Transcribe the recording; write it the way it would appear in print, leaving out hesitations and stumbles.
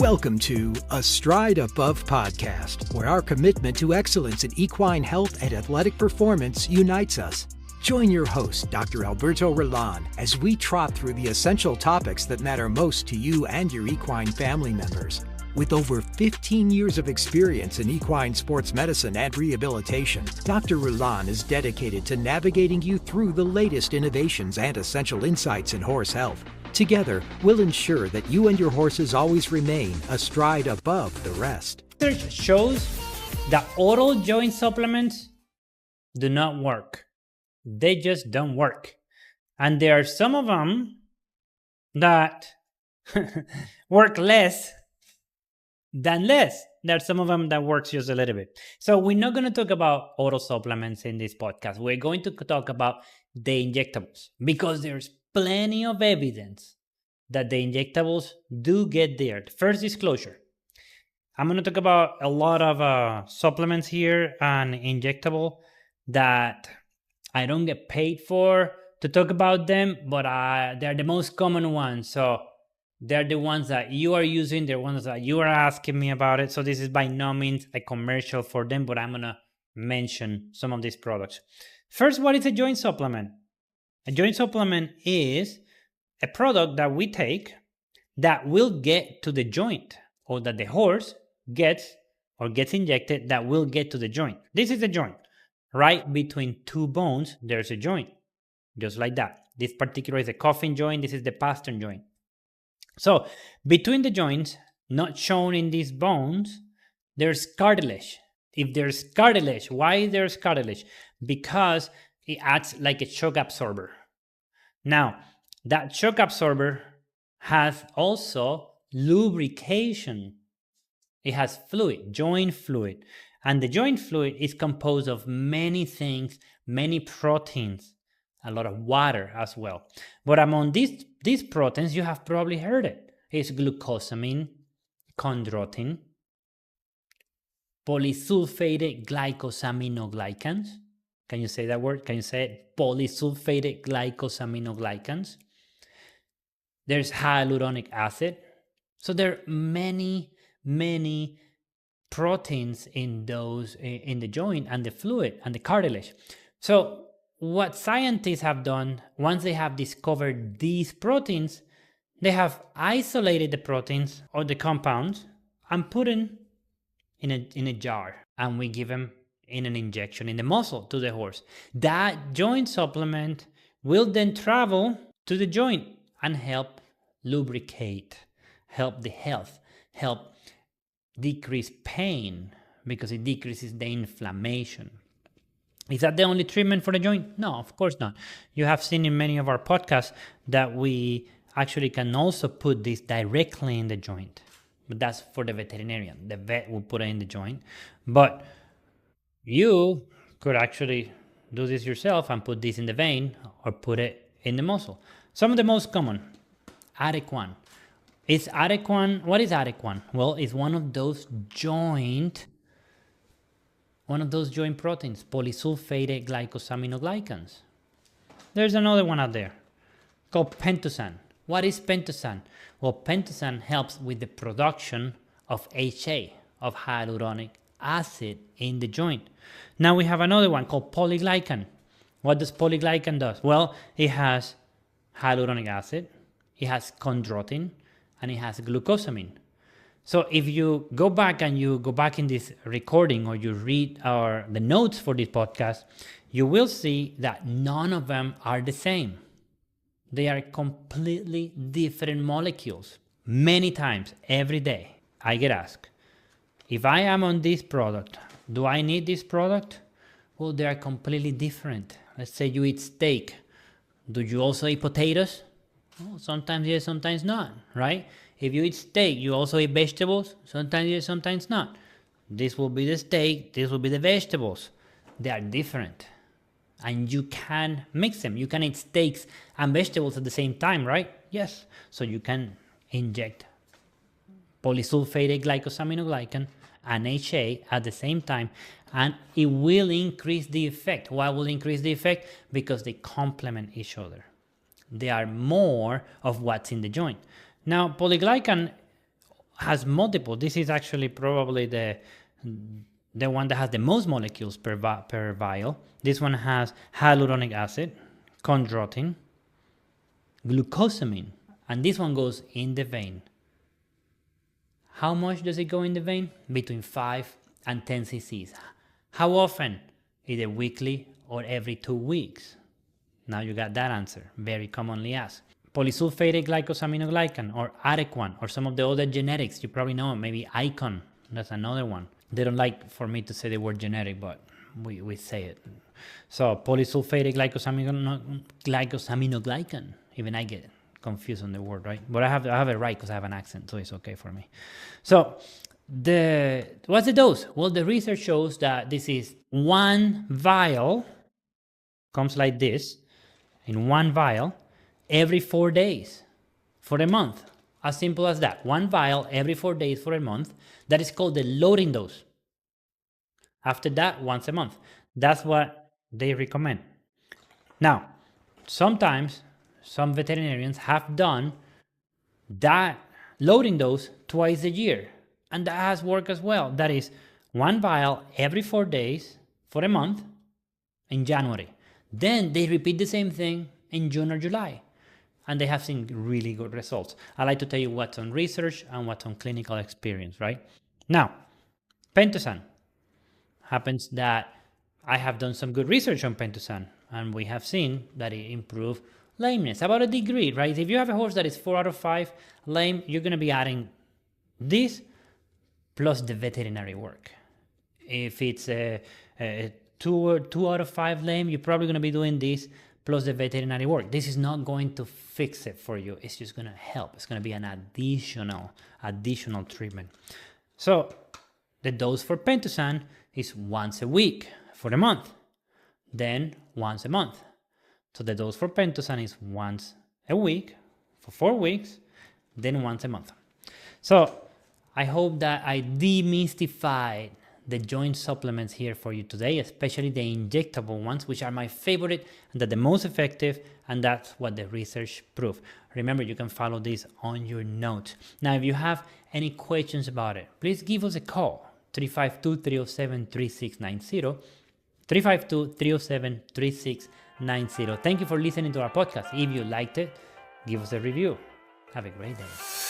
Welcome to A Stride Above podcast, where our commitment to excellence in equine health and athletic performance unites us. Join your host, Dr. Alberto Rullan, as we trot through the essential topics that matter most to you and your equine family members. With over 15 years of experience in equine sports medicine and rehabilitation, Dr. Rullan is dedicated to navigating you through the latest innovations and essential insights in horse health. Together, we'll ensure that you and your horses always remain a stride above the rest. Research shows that oral joint supplements do not work. They just don't work. And there are some of them that work less than less. There are some of them that works just a little bit. So we're not going to talk about oral supplements in this podcast. We're going to talk about the injectables because there's plenty of evidence that the injectables do get there. First disclosure, I'm going to talk about a lot of supplements here and injectable that I don't get paid for to talk about them, but they're the most common ones. So they're the ones that you are using. They're ones that you are asking me about it. So this is by no means a commercial for them, but I'm going to mention some of these products. First, what is a joint supplement? A joint supplement is a product that we take that will get to the joint, or that the horse gets injected that will get to the joint. This is a joint. Right between two bones, there's a joint. Just like that. This particular is a coffin joint. This is the pastern joint. So between the joints, not shown in these bones, there's cartilage. If there's cartilage, why there's cartilage? Because it acts like a shock absorber. Now, that shock absorber has also lubrication. It has fluid, joint fluid. And the joint fluid is composed of many things, many proteins, a lot of water as well. But among these proteins, you have probably heard it. It's glucosamine, chondroitin, polysulfated glycosaminoglycans. Can you say that word? Can you say it? Polysulfated glycosaminoglycans. There's hyaluronic acid. So there are many proteins in the joint and the fluid and the cartilage. So what scientists have done, once they have discovered these proteins, they have isolated the proteins or the compounds and put in a jar, and we give them in an injection in the muscle to the horse. That joint supplement will then travel to the joint and help lubricate, help the health, help decrease pain because it decreases the inflammation. Is that the only treatment for the joint? No, of course not. You have seen in many of our podcasts that we actually can also put this directly in the joint. But that's for the veterinarian. The vet will put it in the joint. But you could actually do this yourself and put this in the vein or put it in the muscle. Some of the most common, Equine. What is Equine? Well, it's one of those joint proteins, polysulfated glycosaminoglycans. There's another one out there called pentosan. What is pentosan? Well, pentosan helps with the production of HA, of hyaluronic acid in the joint. Now we have another one called polyglycan. What does polyglycan do? Well, it has hyaluronic acid, it has chondroitin, and it has glucosamine. So if you go back in this recording or you read the notes for this podcast, you will see that none of them are the same. They are completely different molecules. Many times, every day, I get asked, if I am on this product, do I need this product? Well, they are completely different. Let's say you eat steak. Do you also eat potatoes? Well, sometimes yes, sometimes not, right? If you eat steak, you also eat vegetables? Sometimes yes, sometimes not. This will be the steak, this will be the vegetables. They are different. And you can mix them. You can eat steaks and vegetables at the same time, right? Yes. So you can inject polysulfated glycosaminoglycan and HA at the same time, and it will increase the effect. Why will increase the effect? Because they complement each other. They are more of what's in the joint. Now, polyglycan has multiple. This is actually probably the one that has the most molecules per vial. This one has hyaluronic acid, chondroitin, glucosamine, and this one goes in the vein. How much does it go in the vein? Between 5 and 10 cc's. How often? Either weekly or every 2 weeks. Now you got that answer, very commonly asked. Polysulfated glycosaminoglycan, or Equine, or some of the other genetics, you probably know, maybe Icon, that's another one. They don't like for me to say the word generic, but we say it. So polysulfated glycosaminoglycan, even I get confused on the word, right? But I have it right because I have an accent, so it's okay for me. So what's the dose? Well, the research shows that this is 1 vial, comes like this, in 1 vial, every 4 days for a month. As simple as that. 1 vial every 4 days for a month. That is called the loading dose. After that, once a month. That's what they recommend. Now, sometimes some veterinarians have done that loading dose twice a year, and that has worked as well. That is 1 vial every 4 days for a month in January. Then they repeat the same thing in June or July, and they have seen really good results. I like to tell you what's on research and what's on clinical experience, right? Now, Pentosan. Happens that I have done some good research on Pentosan, and we have seen that it improves lameness, about a degree, right? If you have a horse that is 4 out of 5 lame, you're going to be adding this plus the veterinary work. If it's a 2 out of 5 lame, you're probably going to be doing this plus the veterinary work. This is not going to fix it for you. It's just going to help. It's going to be an additional treatment. So the dose for Pentosan is once a week for a month, then once a month. So the dose for Pentosan is once a week for 4 weeks, then once a month. So I hope that I demystified the joint supplements here for you today, especially the injectable ones, which are my favorite and they're the most effective, and that's what the research proved. Remember, you can follow this on your notes. Now, if you have any questions about it, please give us a call, 352-307-3690, 352-307-3690. Thank you for listening to our podcast. If you liked it, give us a review. Have a great day.